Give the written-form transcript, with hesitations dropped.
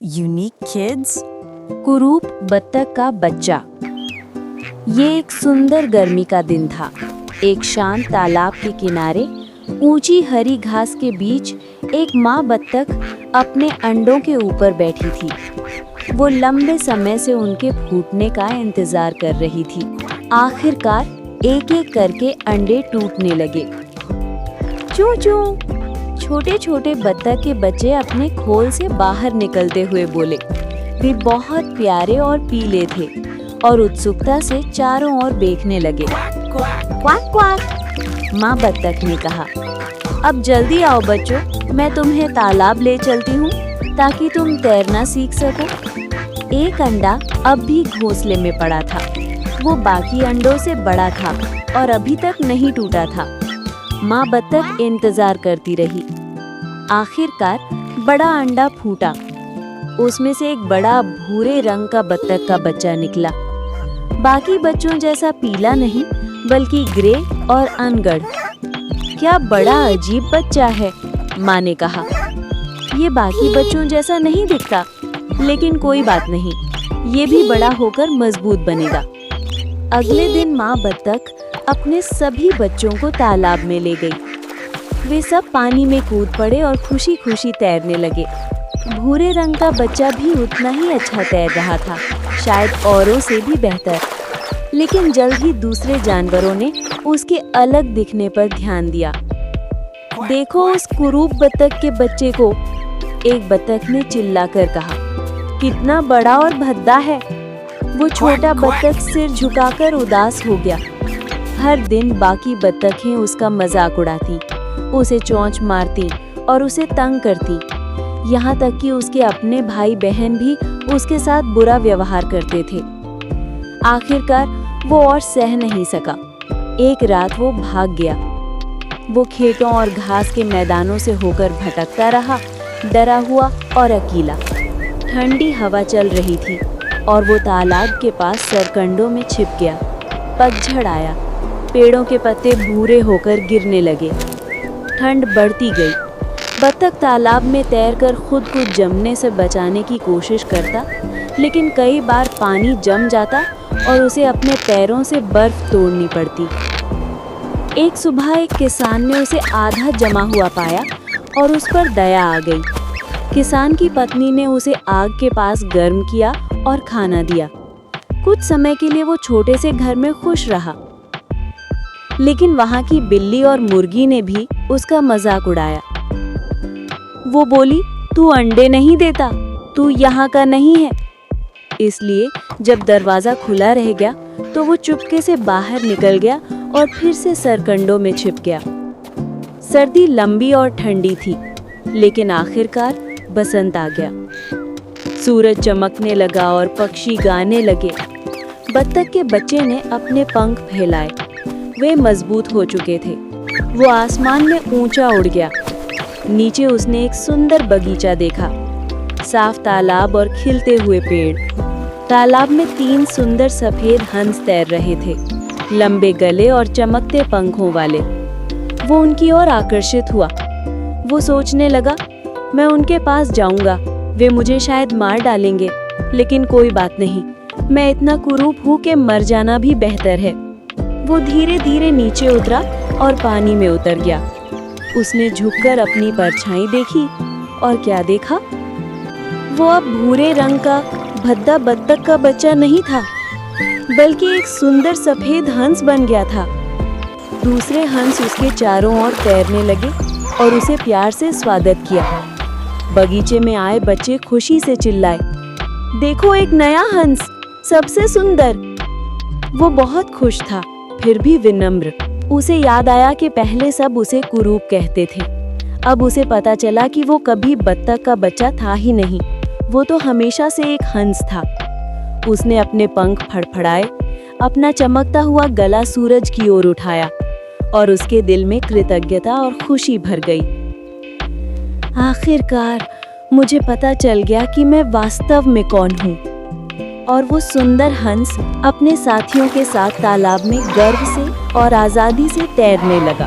unique kids? कुरूप बत्तख का बच्चा। ये एक सुंदर गर्मी का दिन था। एक शांत तालाब के किनारे ऊंची हरी घास के बीच एक माँ बत्तख अपने अंडों के ऊपर बैठी थी। वो लंबे समय से उनके फूटने का इंतजार कर रही थी। आखिरकार एक एक करके अंडे टूटने लगे। चू चू, छोटे छोटे बत्तख के बच्चे अपने खोल से बाहर निकलते हुए बोले। वे बहुत प्यारे और पीले थे और उत्सुकता से चारों ओर देखने लगे। क्वाक क्वाक, माँ बत्तख ने कहा। अब जल्दी आओ बच्चों, मैं तुम्हें तालाब ले चलती हूँ ताकि तुम तैरना सीख सको। एक अंडा अब भी घोंसले में पड़ा था। वो बाकी अंडों से बड़ा था और अभी तक नहीं टूटा था। माँ बत्तख इंतजार करती रही। आखिरकार बड़ा अंडा फूटा। उसमें से एक बड़ा भूरे रंग का बत्तख का बच्चा निकला। बाकी बच्चों जैसा पीला नहीं, बल्कि ग्रे और अनगढ़। क्या बड़ा अजीब बच्चा है, माँ ने कहा। ये बाकी बच्चों जैसा नहीं दिखता, लेकिन कोई बात नहीं, ये भी बड़ा होकर मजबूत बनेगा। अगले दिन माँ बत्तख अपने सभी बच्चों को तालाब में ले गई। वे सब पानी में कूद पड़े और खुशी खुशी तैरने लगे। भूरे रंग का बच्चा भी उतना ही अच्छा तैर रहा था, शायद औरों से भी बेहतर। लेकिन जल्द ही दूसरे जानवरों ने उसके अलग दिखने पर ध्यान दिया। देखो उस कुरूप बत्तख के बच्चे को, एक बत्तख ने चिल्लाकर कहा। कितना बड़ा और भद्दा है। वो छोटा बत्तख सिर झुकाकर उदास हो गया। हर दिन बाकी बत्तखें उसका मजाक उड़ाती, उसे चोंच मारती और उसे तंग करती। यहाँ तक कि उसके अपने भाई बहन भी उसके साथ बुरा व्यवहार करते थे। आखिरकार वो और सह नहीं सका। एक रात वो भाग गया। वो खेतों और घास के मैदानों से होकर भटकता रहा, डरा हुआ और अकेला। ठंडी हवा चल रही थी और वो तालाब के पास सरकंडों में छिप गया। पतझड़ आया, पेड़ों के पत्ते भूरे होकर गिरने लगे। ठंड बढ़ती गई। बत्तख तालाब में तैरकर खुद को जमने से बचाने की कोशिश करता, लेकिन कई बार पानी जम जाता और उसे अपने पैरों से बर्फ तोड़नी पड़ती। एक सुबह एक किसान ने उसे आधा जमा हुआ पाया और उस पर दया आ गई। किसान की पत्नी ने उसे आग के पास गर्म किया और खाना दिया। कुछ समय के लिए वो छोटे से घर में खुश रहा, लेकिन वहाँ की बिल्ली और मुर्गी ने भी उसका मजाक उड़ाया। वो बोली, तू अंडे नहीं देता, तू यहाँ का नहीं है। इसलिए जब दरवाजा खुला रह गया तो वो चुपके से बाहर निकल गया और फिर से सरकंडों में छिप गया। सर्दी लंबी और ठंडी थी, लेकिन आखिरकार बसंत आ गया। सूरज चमकने लगा और पक्षी गाने लगे। बत्तख के बच्चे ने अपने पंख फैलाए। वे मजबूत हो चुके थे। वो आसमान में ऊंचा उड़ गया। नीचे उसने एक सुंदर बगीचा देखा, साफ तालाब और खिलते हुए पेड़। तालाब में 3 सुंदर सफेद हंस तैर रहे थे, लंबे गले और चमकते पंखों वाले। वो उनकी ओर आकर्षित हुआ। वो सोचने लगा, मैं उनके पास जाऊंगा, वे मुझे शायद मार डालेंगे, लेकिन कोई बात नहीं, मैं इतना कुरूप हूँ कि मर जाना भी बेहतर है। वो धीरे धीरे नीचे उतरा और पानी में उतर गया। उसने झुककर अपनी परछाई देखी और क्या देखा? वो अब भूरे रंग का भद्दा बत्तख का बच्चा नहीं था, बल्कि एक सुंदर सफेद हंस बन गया था। दूसरे हंस उसके चारों ओर तैरने लगे और उसे प्यार से स्वागत किया। बगीचे में आए बच्चे खुशी से चिल्लाए, देखो एक नया हंस, सबसे सुंदर। वो बहुत खुश था, फिर भी विनम्र। उसे याद आया कि पहले सब उसे कुरूप कहते थे। अब उसे पता चला कि वो कभी बत्तख का बच्चा था ही नहीं, वो तो हमेशा से एक हंस था। उसने अपने पंख फड़फड़ाए, अपना चमकता हुआ गला सूरज की ओर उठाया और उसके दिल में कृतज्ञता और खुशी भर गई। आखिरकार मुझे पता चल गया कि मैं वास्तव में कौन हूँ। और वो सुंदर हंस अपने साथियों के साथ तालाब में गर्व से और आज़ादी से तैरने लगा।